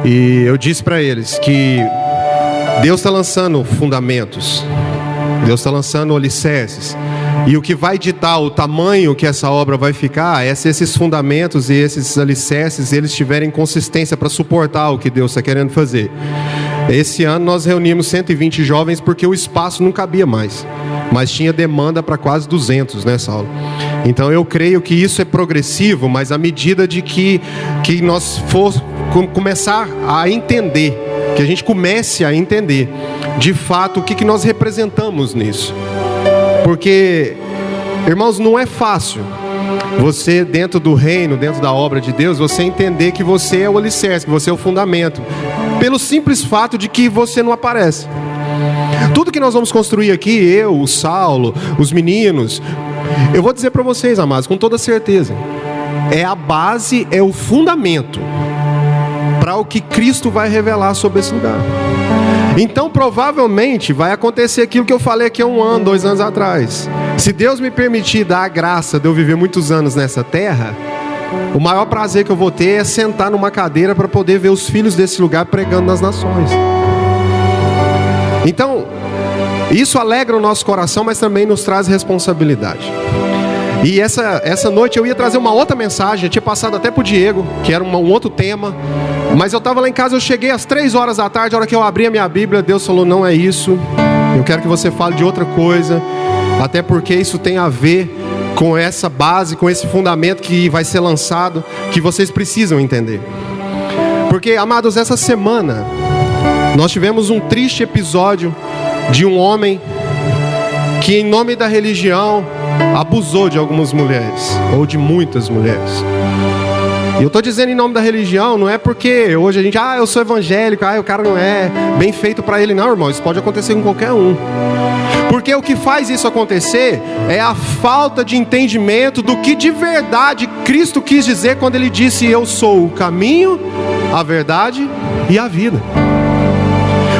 e eu disse para eles que Deus está lançando fundamentos, Deus está lançando alicerces, e o que vai ditar o tamanho que essa obra vai ficar é se esses fundamentos e esses alicerces eles tiverem consistência para suportar o que Deus está querendo fazer. Esse ano nós reunimos 120 jovens porque o espaço não cabia mais, mas tinha demanda para quase 200 nessa aula. Então eu creio que isso é progressivo, mas à medida de que nós começar a entender, que a gente comece a entender de fato o que nós representamos nisso. Porque, irmãos, não é fácil você dentro do reino, dentro da obra de Deus, você entender que você é o alicerce, que você é o fundamento, pelo simples fato de que você não aparece. Tudo que nós vamos construir aqui, eu, o Saulo, os meninos, eu vou dizer para vocês, amados, com toda certeza, é a base, é o fundamento para o que Cristo vai revelar sobre esse lugar. Então provavelmente vai acontecer aquilo que eu falei aqui há 1 ano, 2 anos atrás. Se Deus me permitir dar a graça de eu viver muitos anos nessa terra, o maior prazer que eu vou ter é sentar numa cadeira para poder ver os filhos desse lugar pregando nas nações. Então, isso alegra o nosso coração, mas também nos traz responsabilidade. E essa noite eu ia trazer uma outra mensagem, eu tinha passado até para o Diego, que era um outro tema, mas eu estava lá em casa, eu cheguei às 3 horas da tarde, a hora que eu abri a minha Bíblia, Deus falou, não é isso, eu quero que você fale de outra coisa, até porque isso tem a ver com essa base, com esse fundamento que vai ser lançado, que vocês precisam entender. Porque, amados, essa semana, nós tivemos um triste episódio de um homem que, em nome da religião, abusou de algumas mulheres, ou de muitas mulheres. E eu estou dizendo em nome da religião, não é porque hoje a gente, eu sou evangélico, o cara não é bem feito para ele. Não, irmão, isso pode acontecer com qualquer um. Porque o que faz isso acontecer é a falta de entendimento do que de verdade Cristo quis dizer quando Ele disse, eu sou o caminho, a verdade e a vida.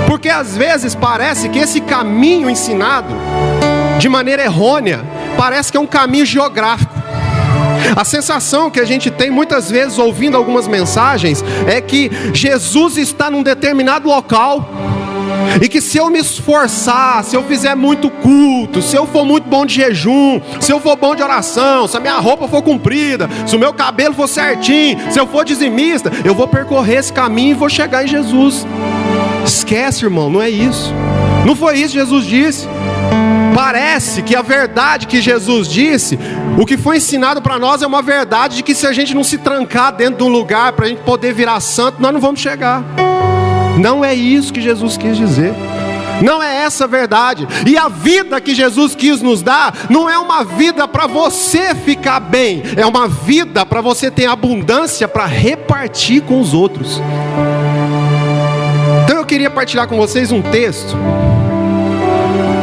Porque às vezes parece que esse caminho ensinado de maneira errônea, parece que é um caminho geográfico. A sensação que a gente tem muitas vezes ouvindo algumas mensagens é que Jesus está num determinado local e que se eu me esforçar, se eu fizer muito culto, se eu for muito bom de jejum, se eu for bom de oração, se a minha roupa for comprida, se o meu cabelo for certinho, se eu for dizimista, eu vou percorrer esse caminho e vou chegar em Jesus. Esquece, irmão, não é isso. Não foi isso que Jesus disse. Parece que a verdade que Jesus disse, o que foi ensinado para nós é uma verdade de que se a gente não se trancar dentro de um lugar para a gente poder virar santo, nós não vamos chegar. Não é isso que Jesus quis dizer. Não é essa a verdade. E a vida que Jesus quis nos dar não é uma vida para você ficar bem, é uma vida para você ter abundância para repartir com os outros. Então eu queria partilhar com vocês um texto.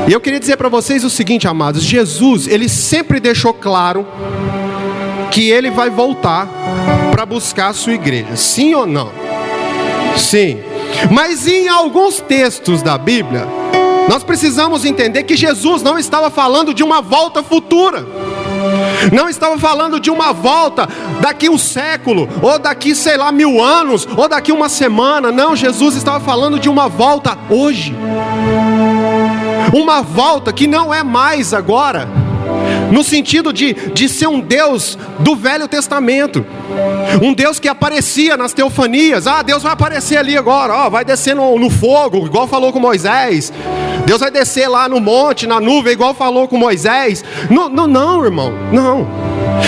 E eu queria dizer para vocês o seguinte, amados, Jesus, Ele sempre deixou claro que Ele vai voltar para buscar a sua igreja, sim ou não? Sim, mas em alguns textos da Bíblia, nós precisamos entender que Jesus não estava falando de uma volta futura, não estava falando de uma volta daqui 1 século, ou daqui 1000 anos, ou daqui 1 semana, não, Jesus estava falando de uma volta hoje. Uma volta que não é mais agora, no sentido de ser um Deus do Velho Testamento, um Deus que aparecia nas teofanias. Deus vai aparecer ali agora, vai descer no fogo, igual falou com Moisés. Deus vai descer lá no monte, na nuvem, igual falou com Moisés. Não, irmão, não.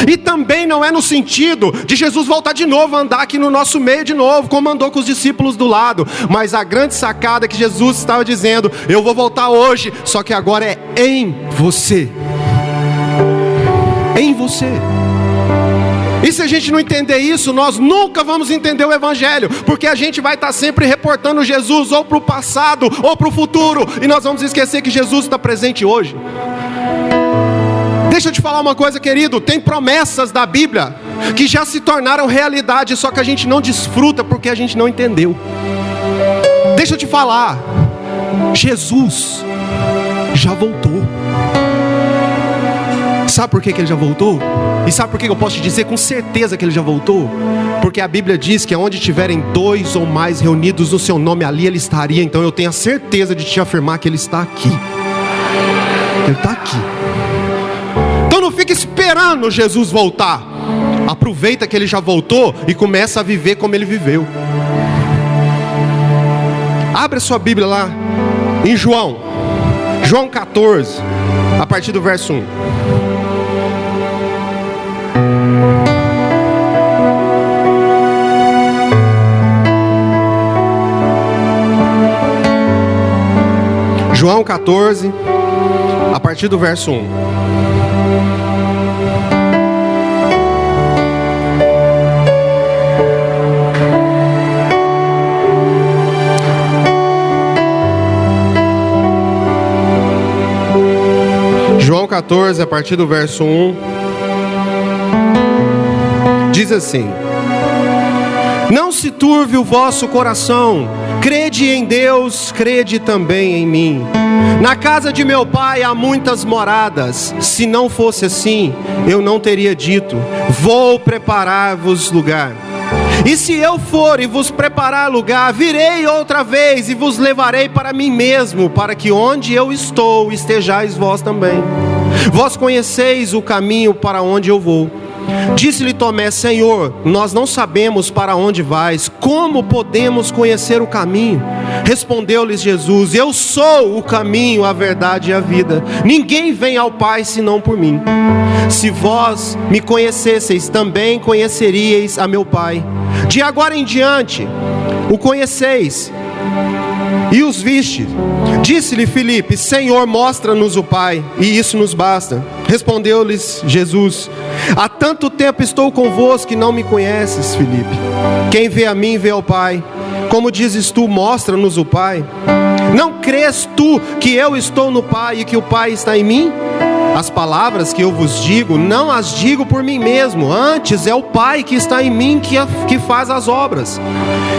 E também não é no sentido de Jesus voltar de novo, andar aqui no nosso meio de novo, como andou com os discípulos do lado. Mas a grande sacada é que Jesus estava dizendo, eu vou voltar hoje, só que agora é em você. Em você. E se a gente não entender isso, nós nunca vamos entender o Evangelho, porque a gente vai estar sempre reportando Jesus ou para o passado ou para o futuro, e nós vamos esquecer que Jesus está presente hoje. Deixa eu te falar uma coisa, querido, tem promessas da Bíblia que já se tornaram realidade, só que a gente não desfruta porque a gente não entendeu. Deixa eu te falar, Jesus já voltou. Sabe por que ele já voltou? E sabe por que eu posso te dizer com certeza que ele já voltou? Porque a Bíblia diz que onde tiverem 2 ou mais reunidos no seu nome, ali ele estaria. Então eu tenho a certeza de te afirmar que ele está aqui. Ele está aqui. Então não fique esperando Jesus voltar. Aproveita que ele já voltou e começa a viver como ele viveu. Abre a sua Bíblia lá em João 14, a partir do verso 1. João 14, a partir do verso 1. João 14, a partir do verso 1, diz assim: Não se turve o vosso coração, crede em Deus, crede também em mim. Na casa de meu pai há muitas moradas, se não fosse assim, eu não teria dito, vou preparar-vos lugar. E se eu for e vos preparar lugar, virei outra vez e vos levarei para mim mesmo, para que onde eu estou, estejais vós também. Vós conheceis o caminho para onde eu vou. Disse-lhe Tomé: Senhor, nós não sabemos para onde vais, como podemos conhecer o caminho? Respondeu-lhes Jesus: Eu sou o caminho, a verdade e a vida. Ninguém vem ao Pai senão por mim. Se vós me conhecesseis, também conheceríeis a meu Pai. De agora em diante o conheceis e os viste. Disse-lhe Filipe: Senhor, mostra-nos o Pai, e isso nos basta. Respondeu-lhes Jesus: Há tanto tempo estou convosco que não me conheces, Filipe. Quem vê a mim, vê ao Pai. Como dizes tu, mostra-nos o Pai. Não crês tu que eu estou no Pai e que o Pai está em mim? As palavras que eu vos digo, não as digo por mim mesmo, antes é o Pai que está em mim que faz as obras.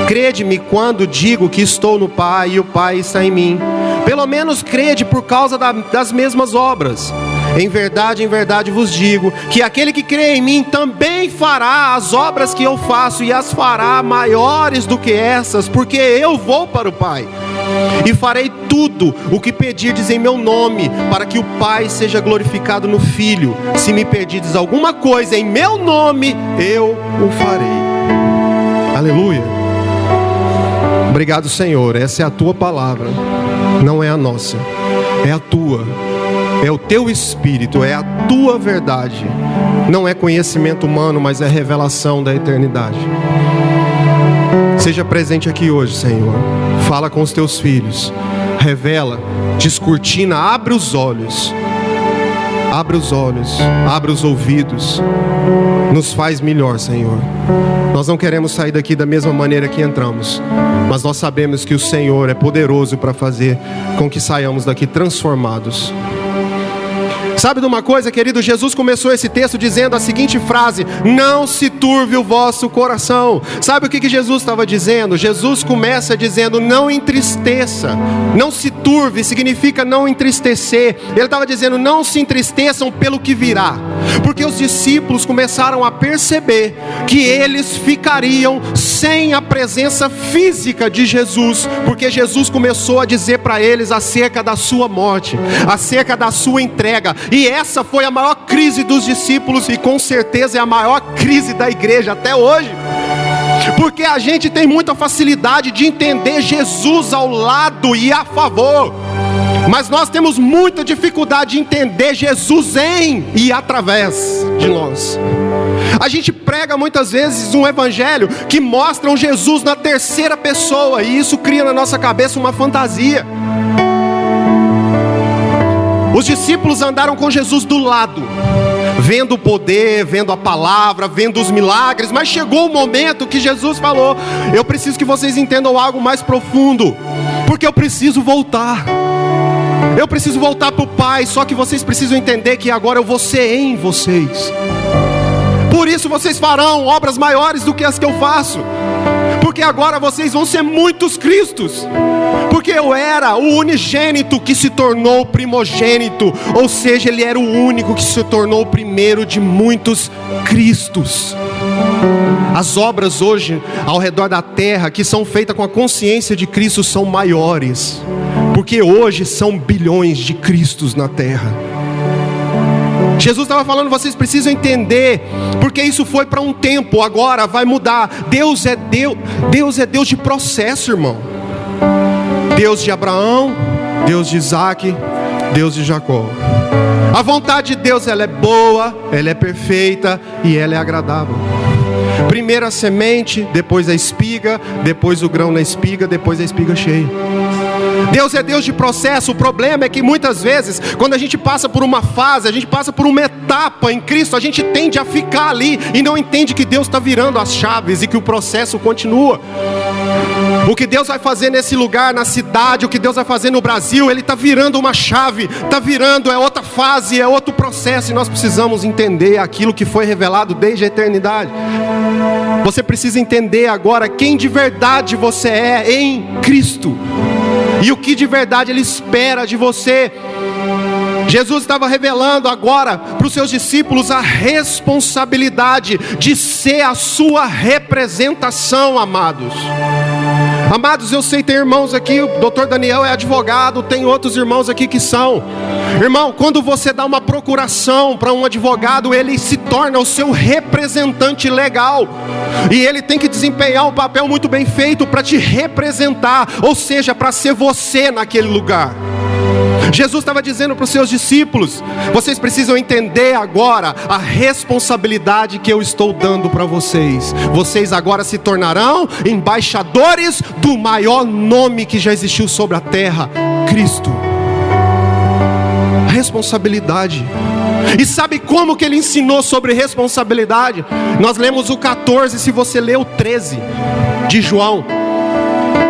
Crede-me quando digo que estou no Pai e o Pai está em mim. Pelo menos crede por causa das mesmas obras. Em verdade vos digo, que aquele que crê em mim também fará as obras que eu faço, e as fará maiores do que essas, porque eu vou para o Pai. E farei tudo o que pedirdes em meu nome, para que o Pai seja glorificado no Filho. Se me pedirdes alguma coisa em meu nome, eu o farei. Aleluia. Obrigado, Senhor. Essa é a tua palavra, não é a nossa, é a tua. É o teu Espírito, é a tua verdade. Não é conhecimento humano, mas é revelação da eternidade. Seja presente aqui hoje, Senhor. Fala com os teus filhos. Revela, descortina, abre os olhos. Abre os olhos, abre os ouvidos. Nos faz melhor, Senhor. Nós não queremos sair daqui da mesma maneira que entramos, mas nós sabemos que o Senhor é poderoso para fazer com que saiamos daqui transformados. Sabe de uma coisa, querido? Jesus começou esse texto dizendo a seguinte frase: não se turve o vosso coração. Sabe o que Jesus estava dizendo? Jesus começa dizendo: não entristeça. Não se turve significa não entristecer. Ele estava dizendo: não se entristeçam pelo que virá. Porque os discípulos começaram a perceber que eles ficariam sem a presença física de Jesus, porque Jesus começou a dizer para eles acerca da sua morte, acerca da sua entrega. E essa foi a maior crise dos discípulos, e com certeza é a maior crise da igreja até hoje. Porque a gente tem muita facilidade de entender Jesus ao lado e a favor, mas nós temos muita dificuldade de entender Jesus em e através de nós. A gente prega muitas vezes um evangelho que mostra um Jesus na terceira pessoa, e isso cria na nossa cabeça uma fantasia. Os discípulos andaram com Jesus do lado, vendo o poder, vendo a palavra, vendo os milagres, mas chegou o momento que Jesus falou: eu preciso que vocês entendam algo mais profundo, porque eu preciso voltar. Eu preciso voltar para o Pai, só que vocês precisam entender que agora eu vou ser em vocês. Por isso vocês farão obras maiores do que as que eu faço, porque agora vocês vão ser muitos Cristos. Porque eu era o unigênito que se tornou primogênito, ou seja, ele era o único que se tornou o primeiro de muitos Cristos. As obras hoje ao redor da terra que são feitas com a consciência de Cristo são maiores, porque hoje são bilhões de Cristos na terra. Jesus estava falando, vocês precisam entender, porque isso foi para um tempo, agora vai mudar. Deus é Deus de processo, irmão. Deus de Abraão, Deus de Isaac, Deus de Jacó. A vontade de Deus, ela é boa, ela é perfeita e ela é agradável. Primeiro a semente, depois a espiga, depois o grão na espiga, depois a espiga cheia. Deus é Deus de processo. O problema é que muitas vezes, quando a gente passa por uma fase, a gente passa por uma etapa em Cristo, a gente tende a ficar ali e não entende que Deus está virando as chaves e que o processo continua. O que Deus vai fazer nesse lugar, na cidade, o que Deus vai fazer no Brasil, Ele está virando uma chave, está virando, é outra fase, é outro processo, e nós precisamos entender aquilo que foi revelado desde a eternidade. Você precisa entender agora quem de verdade você é em Cristo, e o que de verdade Ele espera de você. Jesus estava revelando agora para os seus discípulos a responsabilidade de ser a sua representação, amados. Amados, eu sei, tem irmãos aqui, o doutor Daniel é advogado, tem outros irmãos aqui que são. Irmão, quando você dá uma procuração para um advogado, ele se torna o seu representante legal. E ele tem que desempenhar um papel muito bem feito para te representar, ou seja, para ser você naquele lugar. Jesus estava dizendo para os seus discípulos, vocês precisam entender agora a responsabilidade que eu estou dando para vocês. Vocês agora se tornarão embaixadores do maior nome que já existiu sobre a terra, Cristo. Responsabilidade. E sabe como que ele ensinou sobre responsabilidade? Nós lemos o 14, se você ler o 13 de João,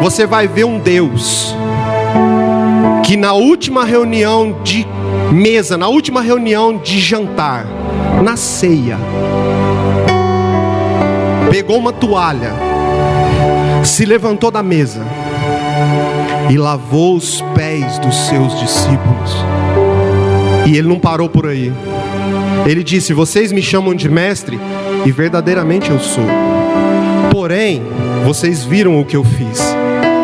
você vai ver um Deus que na última reunião de mesa, na última reunião de jantar, na ceia, pegou uma toalha, se levantou da mesa e lavou os pés dos seus discípulos. E ele não parou por aí. Ele disse, vocês me chamam de mestre, e verdadeiramente eu sou. Porém, vocês viram o que eu fiz,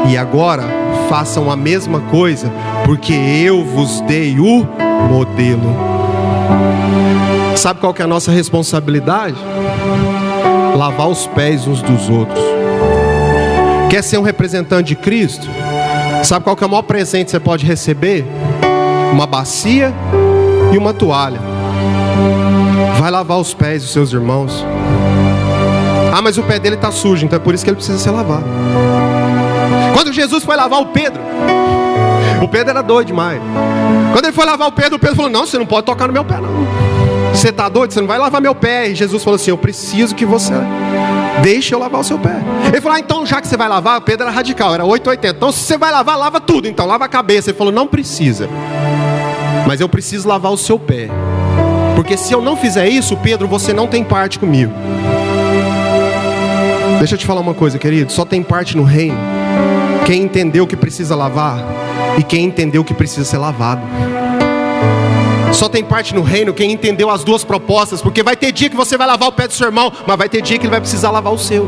e agora façam a mesma coisa, porque eu vos dei o modelo. Sabe qual que é a nossa responsabilidade? Lavar os pés uns dos outros. Quer ser um representante de Cristo? Sabe qual que é o maior presente que você pode receber? Uma bacia e uma toalha. Vai lavar os pés dos seus irmãos. Ah, mas o pé dele está sujo, então é por isso que ele precisa ser lavado. Quando Jesus foi lavar o Pedro era doido demais. Quando ele foi lavar o Pedro falou, não, você não pode tocar no meu pé não. Você está doido? Você não vai lavar meu pé. E Jesus falou assim, eu preciso que você deixe eu lavar o seu pé. Ele falou, então já que você vai lavar, o Pedro era radical, era 880. Então se você vai lavar, lava tudo, então lava a cabeça. Ele falou, não precisa, mas eu preciso lavar o seu pé, porque se eu não fizer isso, Pedro, você não tem parte comigo. Deixa eu te falar uma coisa, querido, só tem parte no reino quem entendeu que precisa lavar e quem entendeu que precisa ser lavado. Só tem parte no reino quem entendeu as duas propostas, porque vai ter dia que você vai lavar o pé do seu irmão, mas vai ter dia que ele vai precisar lavar o seu.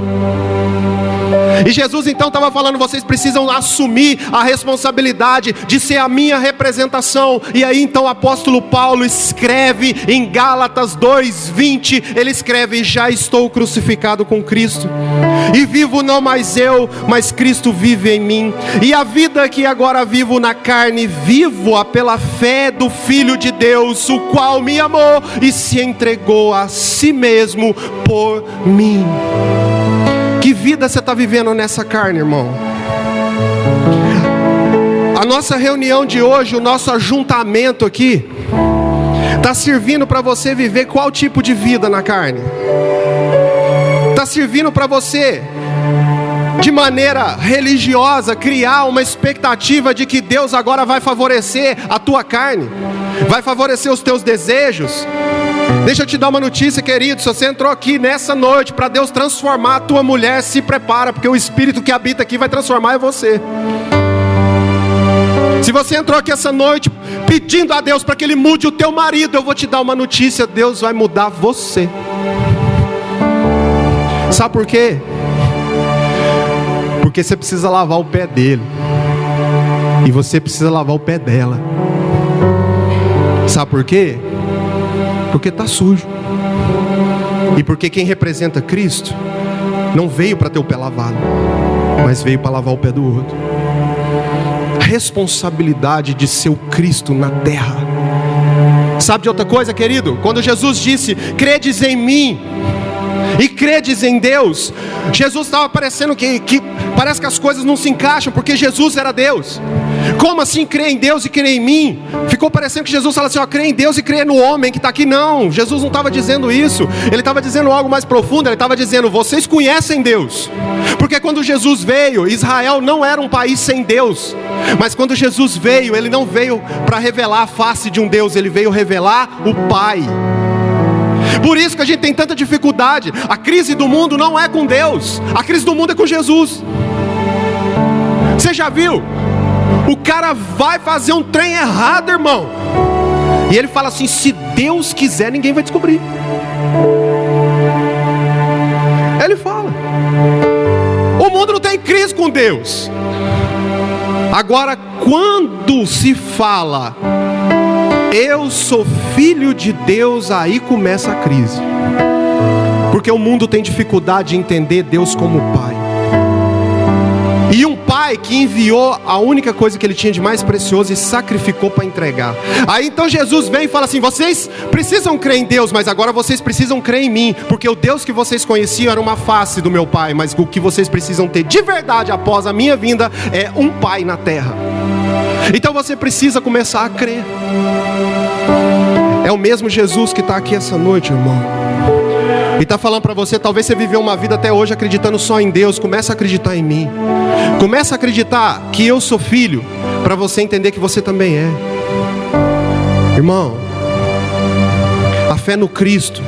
E Jesus então estava falando, vocês precisam assumir a responsabilidade de ser a minha representação. E aí então o apóstolo Paulo escreve em Gálatas 2:20, ele escreve, já estou crucificado com Cristo, e vivo não mais eu, mas Cristo vive em mim. E a vida que agora vivo na carne, vivo-a pela fé do Filho de Deus, o qual me amou e se entregou a si mesmo por mim. Que vida você está vivendo nessa carne, irmão? A nossa reunião de hoje, o nosso ajuntamento aqui, está servindo para você viver qual tipo de vida na carne? Está servindo para você, de maneira religiosa, criar uma expectativa de que Deus agora vai favorecer a tua carne, vai favorecer os teus desejos? Deixa eu te dar uma notícia, querido. Se você entrou aqui nessa noite para Deus transformar a tua mulher, se prepara, porque o Espírito que habita aqui vai transformar em você. Se você entrou aqui essa noite pedindo a Deus para que Ele mude o teu marido, eu vou te dar uma notícia: Deus vai mudar você. Sabe por quê? Porque você precisa lavar o pé dele, e você precisa lavar o pé dela. Sabe por quê? Porque está sujo. E porque quem representa Cristo não veio para ter o pé lavado, mas veio para lavar o pé do outro. Responsabilidade de ser o Cristo na terra. Sabe de outra coisa, querido? Quando Jesus disse: credes em mim e credes em Deus, Jesus estava parecendo que parece que as coisas não se encaixam, porque Jesus era Deus. Como assim crer em Deus e crer em mim? Ficou parecendo que Jesus falava assim: ó, crê em Deus e crê no homem que está aqui. Não, Jesus não estava dizendo isso. Ele estava dizendo algo mais profundo. Ele estava dizendo: vocês conhecem Deus. Porque quando Jesus veio, Israel não era um país sem Deus. Mas quando Jesus veio, Ele não veio para revelar a face de um Deus, Ele veio revelar o Pai. Por isso que a gente tem tanta dificuldade. A crise do mundo não é com Deus, a crise do mundo é com Jesus. Você já viu? O cara vai fazer um trem errado, irmão, e ele fala assim: se Deus quiser, ninguém vai descobrir. Ele fala. O mundo não tem crise com Deus. Agora, quando se fala eu sou filho de Deus, aí começa a crise. Porque o mundo tem dificuldade de entender Deus como Pai. E um pai que enviou a única coisa que ele tinha de mais precioso e sacrificou para entregar. Aí então Jesus vem e fala assim: vocês precisam crer em Deus, mas agora vocês precisam crer em mim. Porque o Deus que vocês conheciam era uma face do meu Pai, mas o que vocês precisam ter de verdade após a minha vinda é um Pai na terra. Então você precisa começar a crer. É o mesmo Jesus que está aqui essa noite, irmão. E está falando para você: talvez você viveu uma vida até hoje acreditando só em Deus. Começa a acreditar em mim. Começa a acreditar que eu sou filho, para você entender que você também é. Irmão, a fé no Cristo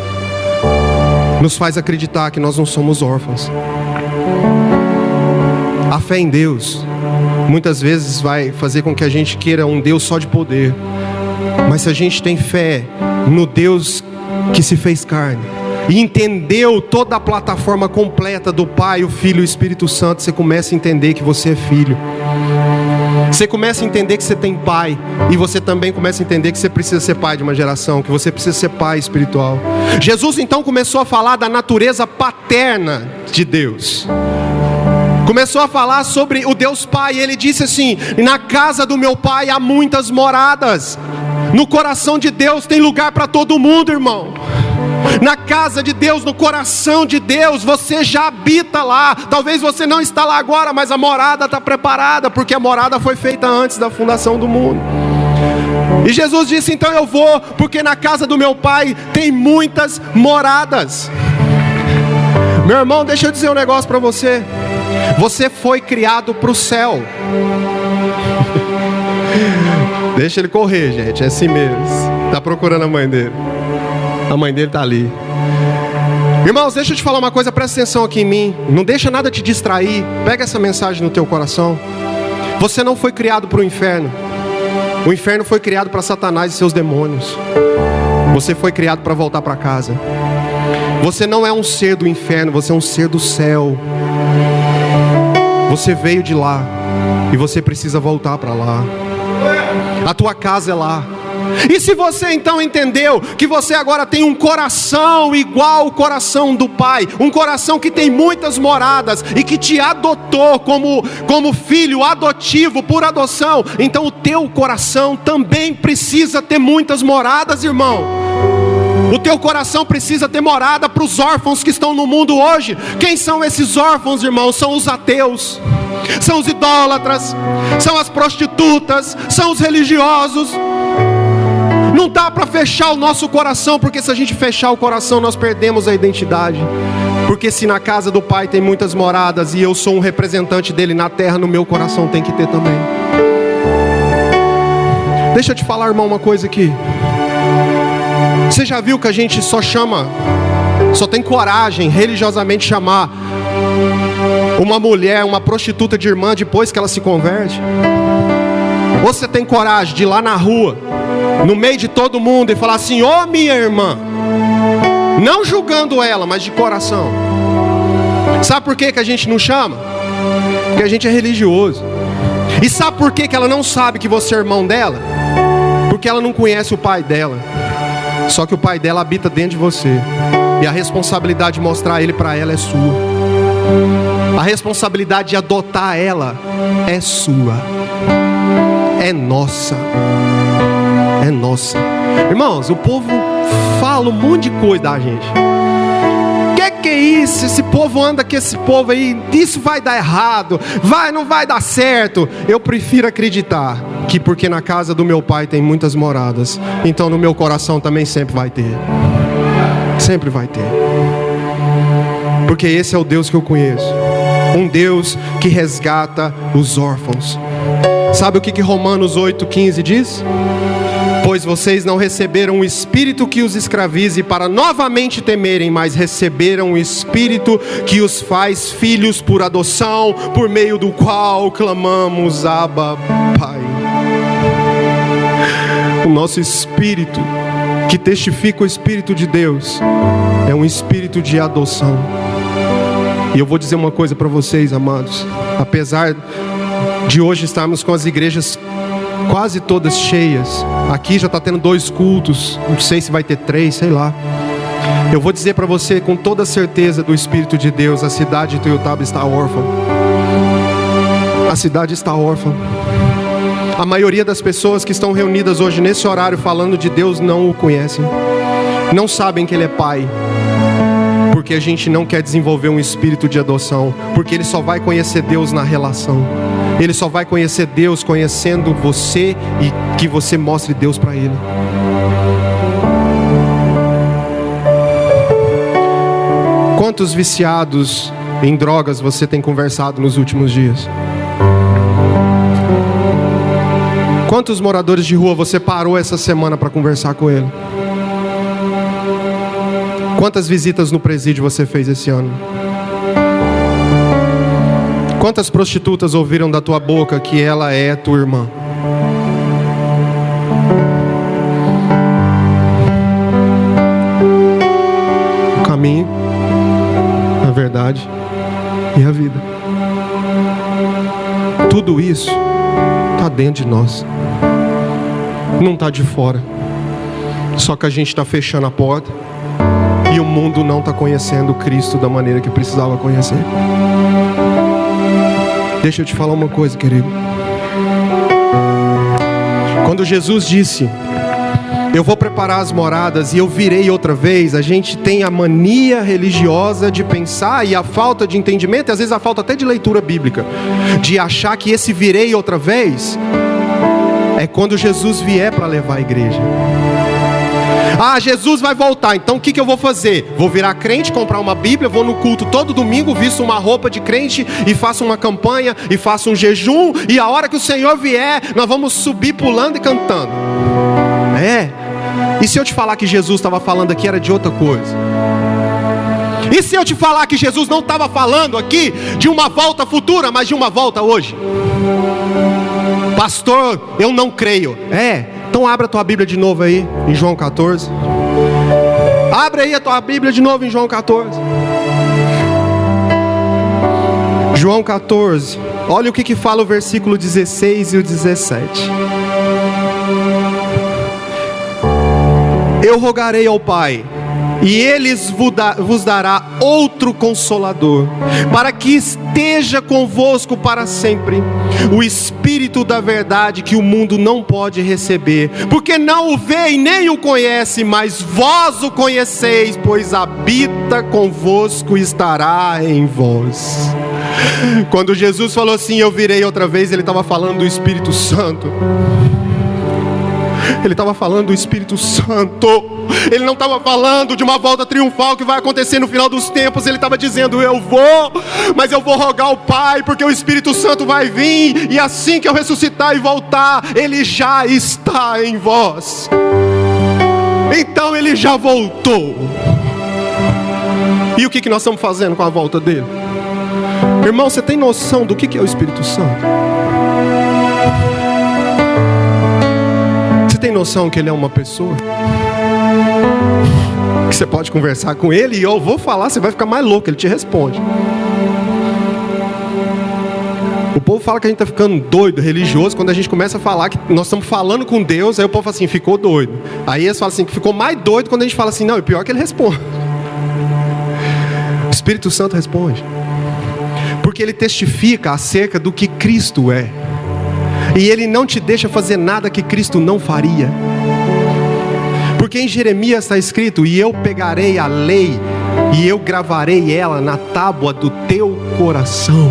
nos faz acreditar que nós não somos órfãos. A fé em Deus muitas vezes vai fazer com que a gente queira um Deus só de poder. Mas se a gente tem fé no Deus que se fez carne e entendeu toda a plataforma completa do Pai, o Filho e o Espírito Santo, você começa a entender que você é filho. Você começa a entender que você tem pai. E você também começa a entender que você precisa ser pai de uma geração, que você precisa ser pai espiritual. Jesus então começou a falar da natureza paterna de Deus. Começou a falar sobre o Deus Pai. Ele disse assim: na casa do meu Pai há muitas moradas. No coração de Deus tem lugar para todo mundo, irmão. Na casa de Deus, no coração de Deus, você já habita lá. Talvez você não está lá agora, mas a morada está preparada, porque a morada foi feita antes da fundação do mundo. E Jesus disse: então eu vou, porque na casa do meu Pai tem muitas moradas. Meu irmão, deixa eu dizer um negócio para você. Você foi criado para o céu. Deixa ele correr, gente, é assim mesmo. Está procurando a mãe dele. A mãe dele está ali. Irmãos, deixa eu te falar uma coisa, presta atenção aqui em mim. Não deixa nada te distrair. Pega essa mensagem no teu coração. Você não foi criado para o inferno. O inferno foi criado para Satanás e seus demônios. Você foi criado para voltar para casa. Você não é um ser do inferno, você é um ser do céu. Você veio de lá e você precisa voltar para lá. A tua casa é lá. E se você então entendeu que você agora tem um coração igual ao coração do Pai, um coração que tem muitas moradas e que te adotou como filho adotivo por adoção, então o teu coração também precisa ter muitas moradas, irmão. O teu coração precisa ter morada para os órfãos que estão no mundo hoje. Quem são esses órfãos, irmão? São os ateus, são os idólatras, são as prostitutas, são os religiosos. Não dá para fechar o nosso coração, porque se a gente fechar o coração, nós perdemos a identidade. Porque se na casa do Pai tem muitas moradas e eu sou um representante dele na terra, no meu coração tem que ter também. Deixa eu te falar, irmão, uma coisa aqui. Você já viu que a gente só tem coragem religiosamente chamar uma mulher, uma prostituta de irmã depois que ela se converte? Ou você tem coragem de ir lá na rua, no meio de todo mundo, e falar assim: ô minha irmã, não julgando ela, mas de coração. Sabe por que a gente não chama? Porque a gente é religioso. E sabe por que ela não sabe que você é irmão dela? Porque ela não conhece o pai dela. Só que o pai dela habita dentro de você. E a responsabilidade de mostrar ele para ela é sua. A responsabilidade de adotar ela é sua. É nossa. É nossa. Irmãos, o povo fala um monte de coisa da gente. Que é isso? Esse povo anda com esse povo aí, isso vai dar errado, não vai dar certo. Eu prefiro acreditar que porque na casa do meu pai tem muitas moradas, então no meu coração também sempre vai ter. Sempre vai ter. Porque esse é o Deus que eu conheço. Um Deus que resgata os órfãos. Sabe o que Romanos 8,15 diz? Pois vocês não receberam o Espírito que os escravize para novamente temerem, mas receberam o Espírito que os faz filhos por adoção, por meio do qual clamamos: Abba, Pai. O nosso Espírito, que testifica o Espírito de Deus, é um Espírito de adoção. E eu vou dizer uma coisa para vocês, amados. Apesar de hoje estarmos com as igrejas quase todas cheias, aqui já está tendo 2 cultos, não sei se vai ter 3, sei lá. Eu vou dizer para você com toda a certeza do Espírito de Deus: a cidade de Tuiutaba está órfã. A cidade está órfã. A maioria das pessoas que estão reunidas hoje nesse horário falando de Deus não o conhecem, não sabem que Ele é Pai. Porque a gente não quer desenvolver um espírito de adoção, porque ele só vai conhecer Deus na relação. Ele só vai conhecer Deus conhecendo você e que você mostre Deus para ele. Quantos viciados em drogas você tem conversado nos últimos dias? Quantos moradores de rua você parou essa semana para conversar com ele? Quantas visitas no presídio você fez esse ano? Quantas prostitutas ouviram da tua boca que ela é tua irmã? O caminho, a verdade e a vida. Tudo isso está dentro de nós. Não está de fora. Só que a gente está fechando a porta. E o mundo não está conhecendo Cristo da maneira que precisava conhecer. Deixa eu te falar uma coisa, querido. Quando Jesus disse: eu vou preparar as moradas e eu virei outra vez, a gente tem a mania religiosa de pensar, e a falta de entendimento, e às vezes a falta até de leitura bíblica, de achar que esse virei outra vez é quando Jesus vier para levar a igreja. Ah, Jesus vai voltar, então o que eu vou fazer? Vou virar crente, comprar uma Bíblia, vou no culto todo domingo, visto uma roupa de crente e faço uma campanha e faço um jejum, e a hora que o Senhor vier, nós vamos subir pulando e cantando. E se eu te falar que Jesus estava falando aqui era de outra coisa? E se eu te falar que Jesus não estava falando aqui de uma volta futura, mas de uma volta hoje? Pastor, eu não creio. Então abra a tua Bíblia de novo aí, em João 14. Abre aí a tua Bíblia de novo em João 14. João 14. Olha o que fala o versículo 16 e o 17. Eu rogarei ao Pai, e Ele vos dará outro Consolador, para que esteja convosco para sempre, o Espírito da verdade, que o mundo não pode receber, porque não o vê e nem o conhece, mas vós o conheceis, pois habita convosco e estará em vós. Quando Jesus falou assim, eu virei outra vez, Ele estava falando do Espírito Santo. Ele estava falando do Espírito Santo. Ele não estava falando de uma volta triunfal que vai acontecer no final dos tempos. Ele estava dizendo, eu vou, mas eu vou rogar ao Pai, porque o Espírito Santo vai vir, e assim que eu ressuscitar e voltar, Ele já está em vós. Então Ele já voltou. E o que nós estamos fazendo com a volta dele? Irmão, você tem noção do que é o Espírito Santo? noção que ele é uma pessoa? Que você pode conversar com ele e eu vou falar, você vai ficar mais louco, ele te responde. O povo fala que a gente está ficando doido, religioso, quando a gente começa a falar que nós estamos falando com Deus, aí o povo fala assim, ficou doido. Aí eles falam assim, que ficou mais doido quando a gente fala assim, não, e pior que ele responde. O Espírito Santo responde. Porque ele testifica acerca do que Cristo é. E ele não te deixa fazer nada que Cristo não faria. Porque em Jeremias está escrito, e eu pegarei a lei, e eu gravarei ela na tábua do teu coração.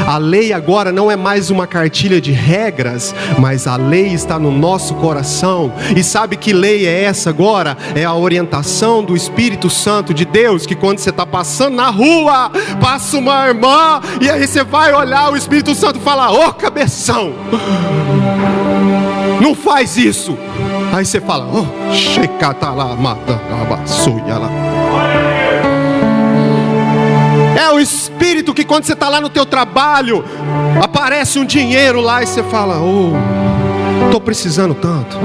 A lei agora não é mais uma cartilha de regras, mas a lei está no nosso coração. E sabe que lei é essa agora? É a orientação do Espírito Santo de Deus, que quando você está passando na rua, passa uma irmã, e aí você vai olhar, o Espírito Santo fala, ô cabeção, não faz isso. Aí você fala, oh, checata lá, mata a basulha lá. É o Espírito que quando você está lá no teu trabalho, aparece um dinheiro lá e você fala, oh, estou precisando tanto.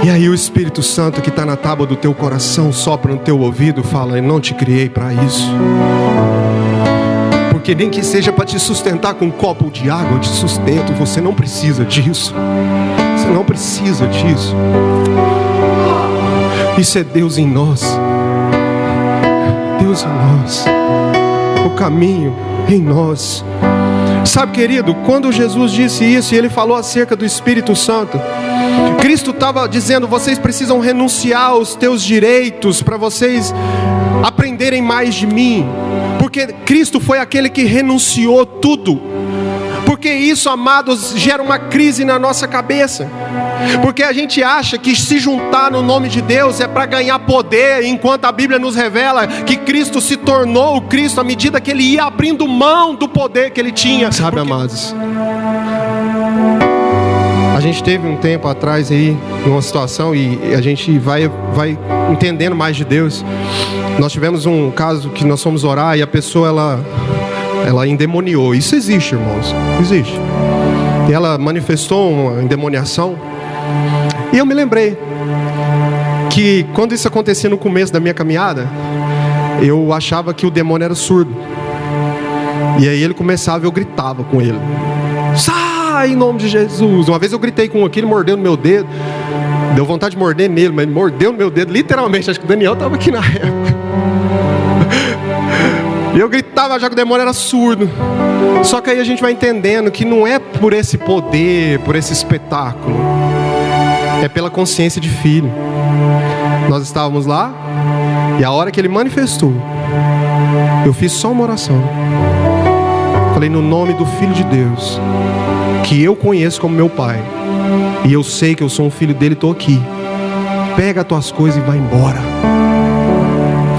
E aí o Espírito Santo que está na tábua do teu coração sopra no teu ouvido e fala, eu não te criei para isso. Porque nem que seja para te sustentar com um copo de água, eu te sustento, você não precisa disso. Você não precisa disso. Isso é Deus em nós. Deus em nós, o caminho em nós. Sabe, querido, quando Jesus disse isso e ele falou acerca do Espírito Santo, Cristo estava dizendo, vocês precisam renunciar aos teus direitos para vocês aprenderem mais de mim, porque Cristo foi aquele que renunciou tudo. Porque isso, amados, gera uma crise na nossa cabeça. Porque a gente acha que se juntar no nome de Deus é para ganhar poder, enquanto a Bíblia nos revela que Cristo se tornou o Cristo à medida que ele ia abrindo mão do poder que ele tinha. Sabe, amados, a gente teve um tempo atrás aí uma situação e a gente vai entendendo mais de Deus. Nós tivemos um caso que nós fomos orar e a pessoa ela endemoniou. Isso existe, irmãos, existe. E ela manifestou uma endemoniação. E eu me lembrei que quando isso acontecia no começo da minha caminhada, eu achava que o demônio era surdo. E aí ele começava e eu gritava com ele, sai em nome de Jesus. Uma vez eu gritei com aquele, mordeu no meu dedo. Deu vontade de morder nele, mas ele mordeu no meu dedo, literalmente. Acho que o Daniel estava aqui na época. E eu gritava já que o demônio era surdo. Só que aí a gente vai entendendo que não é por esse poder, por esse espetáculo, é pela consciência de filho. Nós estávamos lá e a hora que ele manifestou, eu fiz só uma oração. Falei, no nome do Filho de Deus, que eu conheço como meu pai, e eu sei que eu sou um filho dele, estou aqui. Pega as tuas coisas e vai embora.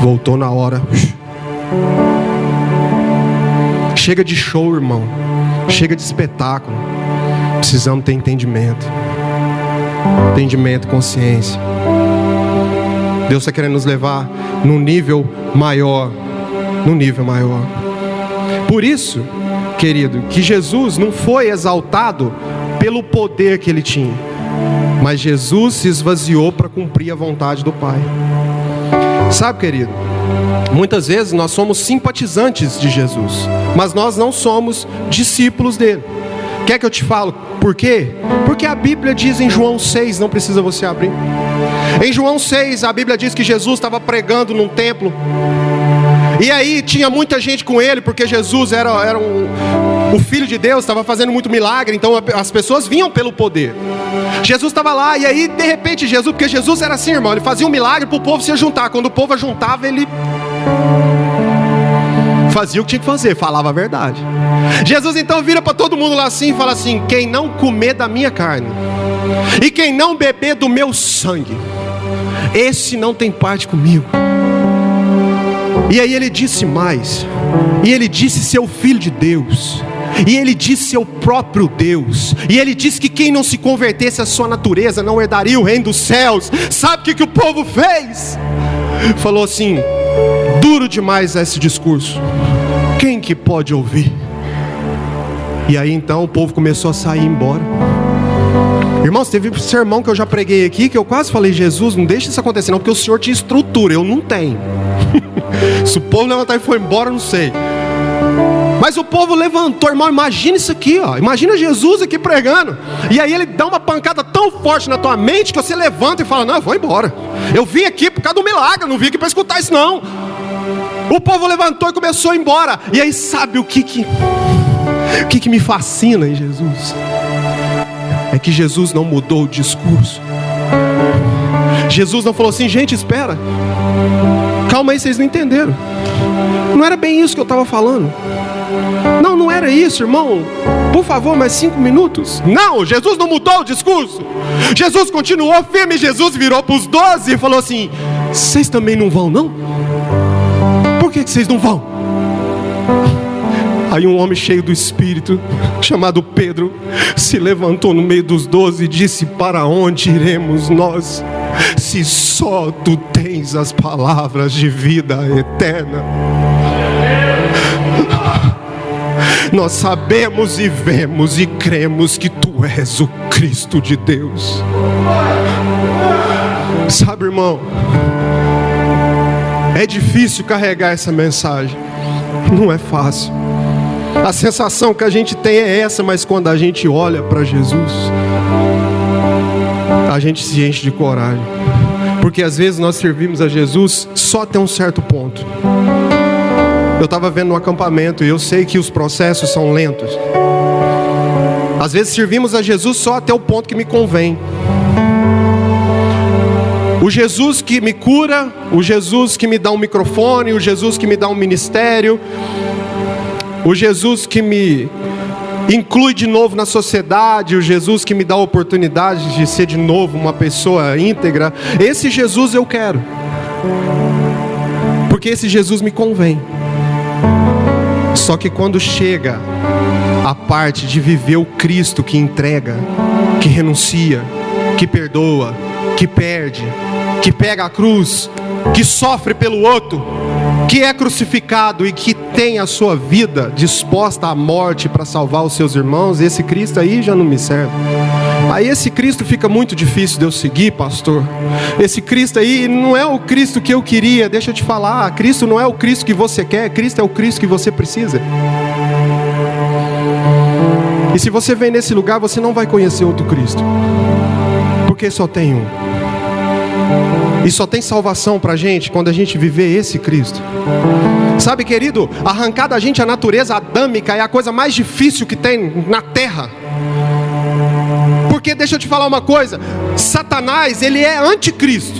Voltou na hora. Chega de show, irmão. Chega de espetáculo. Precisamos ter entendimento. Entendimento, consciência. Deus está querendo nos levar num nível maior. Num nível maior. Por isso, querido, que Jesus não foi exaltado pelo poder que ele tinha, mas Jesus se esvaziou para cumprir a vontade do Pai. Sabe, querido, muitas vezes nós somos simpatizantes de Jesus, mas nós não somos discípulos dele. Quer que eu te falo por quê? Porque a Bíblia diz em João 6, não precisa você abrir. Em João 6, a Bíblia diz que Jesus estava pregando num templo. E aí tinha muita gente com ele, porque Jesus era o Filho de Deus, estava fazendo muito milagre, então as pessoas vinham pelo poder. Jesus estava lá, e aí de repente porque Jesus era assim, irmão, ele fazia um milagre para o povo se juntar. Quando o povo juntava, ele fazia o que tinha que fazer, falava a verdade. Jesus então vira para todo mundo lá assim e fala assim: quem não comer da minha carne e quem não beber do meu sangue, esse não tem parte comigo. E aí ele disse mais, e ele disse ser o Filho de Deus, e ele disse ser o próprio Deus, e ele disse que quem não se convertesse à sua natureza não herdaria o reino dos céus. Sabe o que o povo fez? Falou assim: duro demais esse discurso, quem que pode ouvir? E aí então o povo começou a sair embora. Irmãos, teve um sermão que eu já preguei aqui, que eu quase falei: Jesus, não deixa isso acontecer não, porque o Senhor tinha estrutura, eu não tenho. Se o povo levantar e for embora, eu não sei. Mas o povo levantou, irmão, imagina isso aqui, ó. Imagina Jesus aqui pregando. E aí ele dá uma pancada tão forte na tua mente que você levanta e fala: não, eu vou embora. Eu vim aqui por causa do milagre, não vim aqui para escutar isso não. O povo levantou e começou a ir embora. E aí sabe o que me fascina em Jesus? É que Jesus não mudou o discurso. Jesus não falou assim: gente, espera, calma aí, vocês não entenderam. Não era bem isso que eu estava falando. Não era isso, irmão. Por favor, mais 5 minutos. Não, Jesus não mudou o discurso. Jesus continuou firme. Jesus virou para os 12 e falou assim: vocês também não vão não? Por que vocês não vão? Aí um homem cheio do Espírito, chamado Pedro, se levantou no meio dos 12 e disse: para onde iremos nós, se só tu tens as palavras de vida eterna? Nós sabemos e vemos e cremos que tu és o Cristo de Deus. Sabe, irmão, é difícil carregar essa mensagem. Não é fácil. A sensação que a gente tem é essa, mas quando a gente olha para Jesus, a gente se enche de coragem. Porque às vezes nós servimos a Jesus só até um certo ponto. Eu estava vendo no acampamento e eu sei que os processos são lentos. Às vezes servimos a Jesus só até o ponto que me convém. O Jesus que me cura, o Jesus que me dá um microfone, o Jesus que me dá um ministério, o Jesus que me inclui de novo na sociedade, o Jesus que me dá a oportunidade de ser de novo uma pessoa íntegra, esse Jesus eu quero, porque esse Jesus me convém. Só que quando chega a parte de viver o Cristo que entrega, que renuncia, que perdoa, que perde, que pega a cruz, que sofre pelo outro, que é crucificado e que tem a sua vida disposta à morte para salvar os seus irmãos, esse Cristo aí já não me serve. Aí esse Cristo fica muito difícil de eu seguir, pastor. Esse Cristo aí não é o Cristo que eu queria. Deixa eu te falar, Cristo não é o Cristo que você quer, Cristo é o Cristo que você precisa. E se você vem nesse lugar, você não vai conhecer outro Cristo, porque só tem um. E só tem salvação pra gente quando a gente viver esse Cristo. Sabe, querido, arrancar da gente a natureza adâmica é a coisa mais difícil que tem na terra. Porque deixa eu te falar uma coisa, Satanás, ele é anticristo.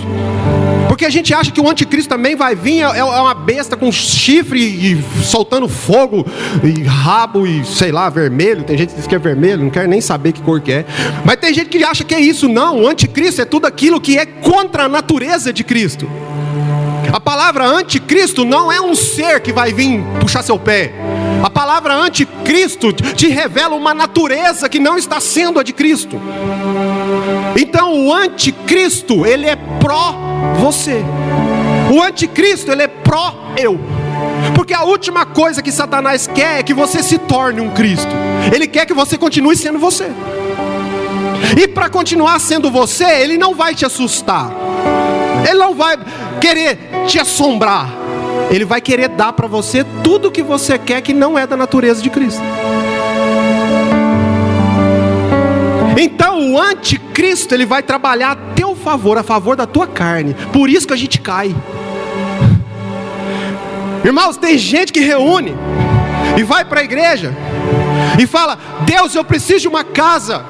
Porque a gente acha que o anticristo também vai vir, é uma besta com chifre e soltando fogo e rabo e sei lá, vermelho. Tem gente que diz que é vermelho, não quer nem saber que cor que é. Mas tem gente que acha que é isso. Não, o anticristo é tudo aquilo que é contra a natureza de Cristo. A palavra anticristo não é um ser que vai vir puxar seu pé. A palavra anticristo te revela uma natureza que não está sendo a de Cristo. Então o anticristo, ele é pró você. O anticristo, ele é pró eu. Porque a última coisa que Satanás quer é que você se torne um Cristo. Ele quer que você continue sendo você. E para continuar sendo você, ele não vai te assustar. Ele não vai querer te assombrar. Ele vai querer dar para você tudo o que você quer que não é da natureza de Cristo. Então o anticristo, ele vai trabalhar a teu favor, a favor da tua carne. Por isso que a gente cai. Irmãos, tem gente que reúne e vai para a igreja e fala: Deus, eu preciso de uma casa.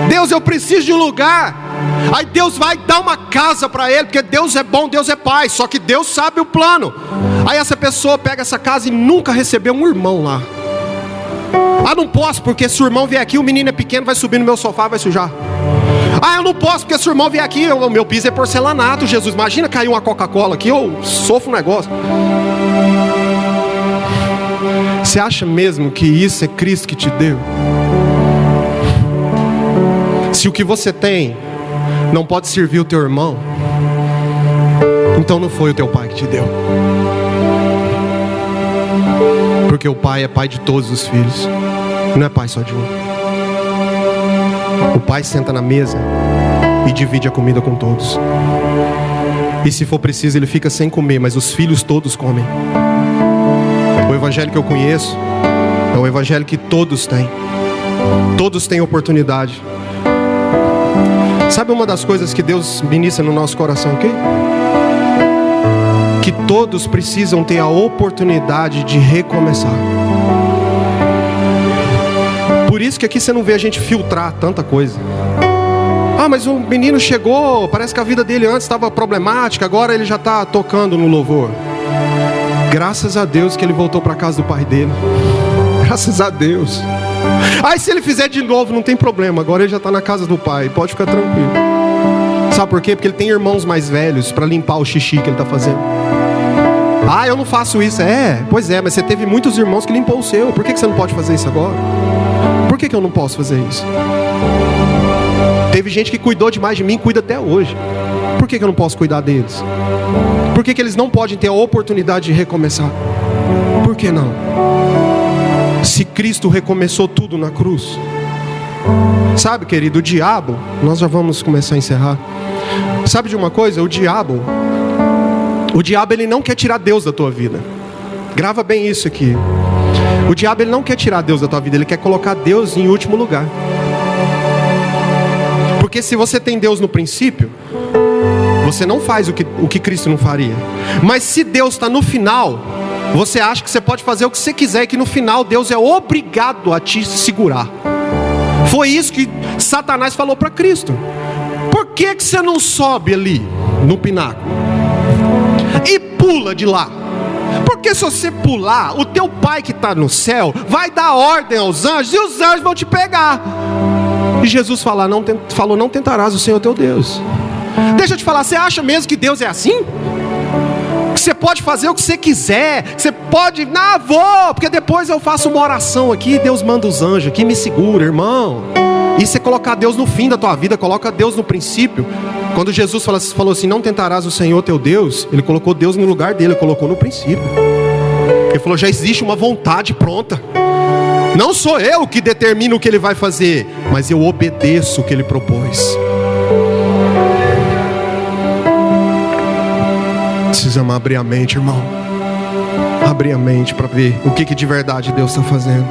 Deus, eu preciso de um lugar. Aí Deus vai dar uma casa para ele, porque Deus é bom, Deus é pai. Só que Deus sabe o plano. Aí essa pessoa pega essa casa e nunca recebeu um irmão lá. Ah, não posso, porque se o irmão vier aqui, o menino é pequeno, vai subir no meu sofá, vai sujar. Ah, eu não posso, porque se o irmão vier aqui, o meu piso é porcelanato, Jesus. Imagina cair uma Coca-Cola aqui, eu sofro um negócio. Você acha mesmo que isso é Cristo que te deu? Se o que você tem não pode servir o teu irmão, então não foi o teu pai que te deu. Porque o pai é pai de todos os filhos, não é pai só de um. O pai senta na mesa e divide a comida com todos. E se for preciso, ele fica sem comer, mas os filhos todos comem. O evangelho que eu conheço é o evangelho que todos têm. Todos têm oportunidade. Sabe uma das coisas que Deus ministra no nosso coração aqui? Que todos precisam ter a oportunidade de recomeçar. Por isso que aqui você não vê a gente filtrar tanta coisa. Ah, mas o menino chegou, parece que a vida dele antes estava problemática, agora ele já está tocando no louvor. Graças a Deus que ele voltou para a casa do pai dele. Graças a Deus. Aí se ele fizer de novo, não tem problema, agora ele já está na casa do pai, pode ficar tranquilo. Sabe por quê? Porque ele tem irmãos mais velhos para limpar o xixi que ele está fazendo. Ah, eu não faço isso. Pois é, mas você teve muitos irmãos que limpou o seu. Por que você não pode fazer isso agora? Por que eu não posso fazer isso? Teve gente que cuidou demais de mim, cuida até hoje. Por que eu não posso cuidar deles? Por que eles não podem ter a oportunidade de recomeçar? Por que não? Se Cristo recomeçou tudo na cruz. Sabe, querido, o diabo, nós já vamos começar a encerrar. Sabe de uma coisa? O diabo ele não quer tirar Deus da tua vida. Grava bem isso aqui. O diabo ele não quer tirar Deus da tua vida, ele quer colocar Deus em último lugar. Porque se você tem Deus no princípio, você não faz o que Cristo não faria. Mas se Deus está no final, você acha que você pode fazer o que você quiser, e que no final Deus é obrigado a te segurar. Foi isso que Satanás falou para Cristo. Por que você não sobe ali no pináculo e pula de lá? Porque se você pular, o teu pai que está no céu vai dar ordem aos anjos, e os anjos vão te pegar. E Jesus falou, não tentarás o Senhor teu Deus. Deixa eu te falar, você acha mesmo que Deus é assim? Que você pode fazer o que você quiser, que você pode, não, vou, porque depois eu faço uma oração aqui, Deus manda os anjos aqui, me segura, irmão. E você colocar Deus no fim da tua vida, coloca Deus no princípio. Quando Jesus falou assim, não tentarás o Senhor teu Deus, ele colocou Deus no lugar dele, ele colocou no princípio. Ele falou, já existe uma vontade pronta. Não sou eu que determino o que ele vai fazer, mas eu obedeço o que ele propôs. Precisamos abrir a mente, irmão. Abrir a mente para ver o que de verdade Deus está fazendo.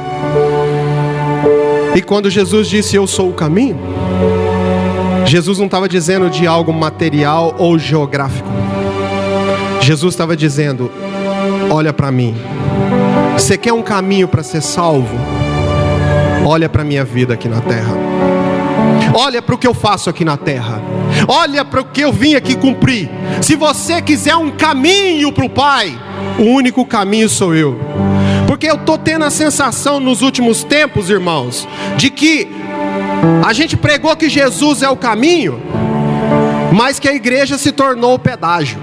E quando Jesus disse, eu sou o caminho, Jesus não estava dizendo de algo material ou geográfico. Jesus estava dizendo, olha para mim. Você quer um caminho para ser salvo? Olha para a minha vida aqui na terra. Olha para o que eu faço aqui na terra. Olha para o que eu vim aqui cumprir. Se você quiser um caminho para o Pai, o único caminho sou eu. Porque eu estou tendo a sensação nos últimos tempos, irmãos, de que a gente pregou que Jesus é o caminho, mas que a igreja se tornou o pedágio.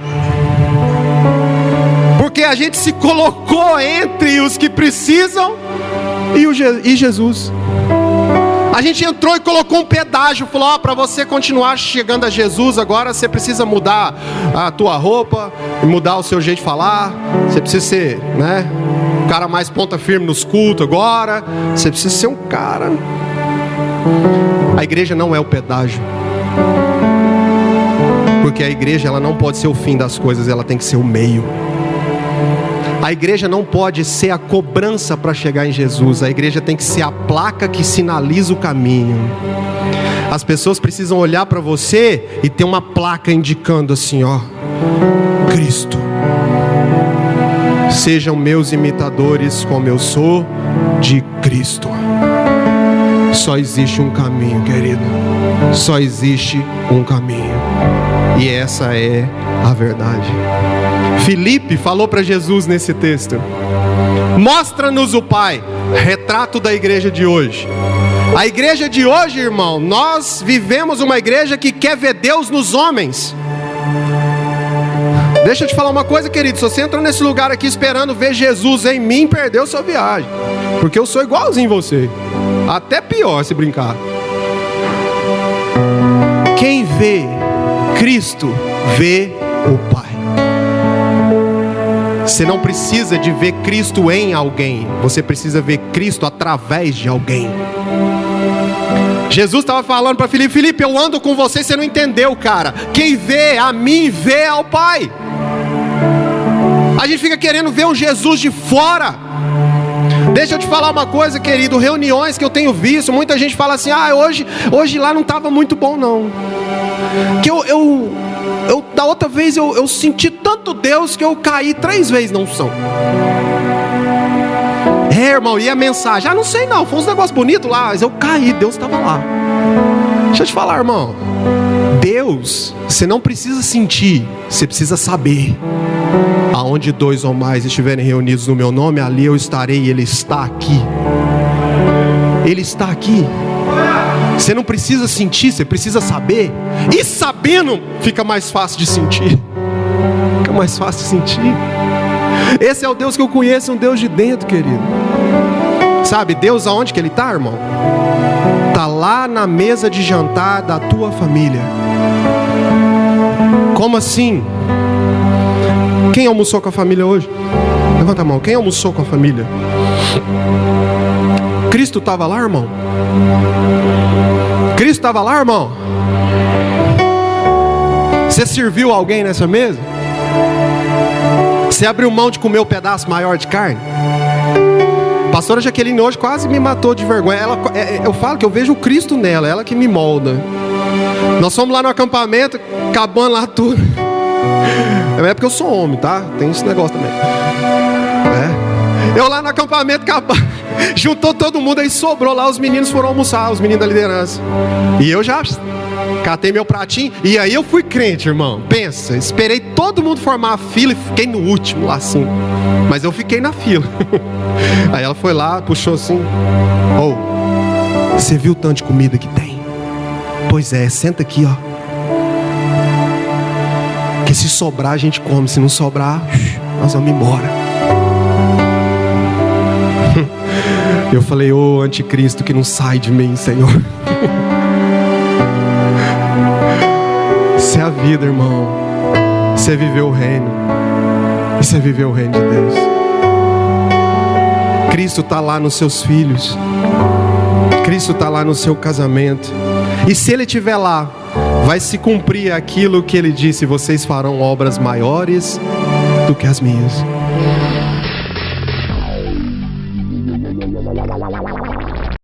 Porque a gente se colocou entre os que precisam e Jesus. A gente entrou e colocou um pedágio. Falou, para você continuar chegando a Jesus, agora você precisa mudar a tua roupa, mudar o seu jeito de falar. Você precisa ser, um cara mais ponta firme nos cultos agora. Você precisa ser um cara. A igreja não é o pedágio. Porque a igreja ela não pode ser o fim das coisas, ela tem que ser o meio. A igreja não pode ser a cobrança para chegar em Jesus. A igreja tem que ser a placa que sinaliza o caminho. As pessoas precisam olhar para você e ter uma placa indicando assim, Cristo. Sejam meus imitadores como eu sou de Cristo. Só existe um caminho, querido. Só existe um caminho. E essa é a verdade. Filipe falou para Jesus nesse texto, mostra-nos o Pai. Retrato da igreja de hoje. A igreja de hoje, irmão, nós vivemos uma igreja que quer ver Deus nos homens. Deixa eu te falar uma coisa, querido. Se você entrou nesse lugar aqui esperando ver Jesus em mim, perdeu sua viagem. Porque eu sou igualzinho você. Até pior se brincar. Quem vê Cristo, vê o Pai. Você não precisa de ver Cristo em alguém. Você precisa ver Cristo através de alguém. Jesus estava falando para Filipe: Filipe, eu ando com você, você não entendeu, cara. Quem vê a mim, vê ao Pai. A gente fica querendo ver um Jesus de fora. Deixa eu te falar uma coisa, querido. Reuniões que eu tenho visto, muita gente fala assim: hoje lá não estava muito bom não. Que eu da outra vez eu senti tanto Deus que eu caí 3 vezes na unção. Irmão, e a mensagem? Não sei não, foi uns negócios bonitos lá, mas eu caí, Deus estava lá. Deixa eu te falar, irmão. Deus, você não precisa sentir, você precisa saber. Aonde 2 ou mais estiverem reunidos no meu nome, ali eu estarei, e Ele está aqui. Ele está aqui. Você não precisa sentir, você precisa saber. E sabendo, fica mais fácil de sentir. Fica mais fácil de sentir. Esse é o Deus que eu conheço, um Deus de dentro, querido. Sabe, Deus aonde que Ele está, irmão? Está lá na mesa de jantar da tua família. Como assim? Quem almoçou com a família hoje? Levanta a mão. Quem almoçou com a família? Cristo estava lá, irmão? Cristo estava lá, irmão? Você serviu alguém nessa mesa? Você abriu mão de comer um pedaço maior de carne? A pastora Jaqueline hoje quase me matou de vergonha. Eu falo que eu vejo o Cristo nela, ela que me molda. Nós fomos lá no acampamento, acabando lá tudo. É porque eu sou homem, tá? Tem esse negócio também. Eu lá no acampamento, juntou todo mundo, aí sobrou lá, os meninos foram almoçar, os meninos da liderança. E eu já catei meu pratinho, e aí eu fui crente, irmão. Pensa, esperei todo mundo formar a fila e fiquei no último lá assim. Mas eu fiquei na fila. Aí ela foi lá, puxou assim: você viu o tanto de comida que tem? Pois é, senta aqui, ó. Que se sobrar a gente come, se não sobrar, nós vamos embora. Eu falei: anticristo que não sai de mim, Senhor. Isso é a vida, irmão. Isso é viver o reino. Isso é viver o reino de Deus. Cristo está lá nos seus filhos. Cristo está lá no seu casamento. E se Ele estiver lá, vai se cumprir aquilo que Ele disse: vocês farão obras maiores do que as minhas.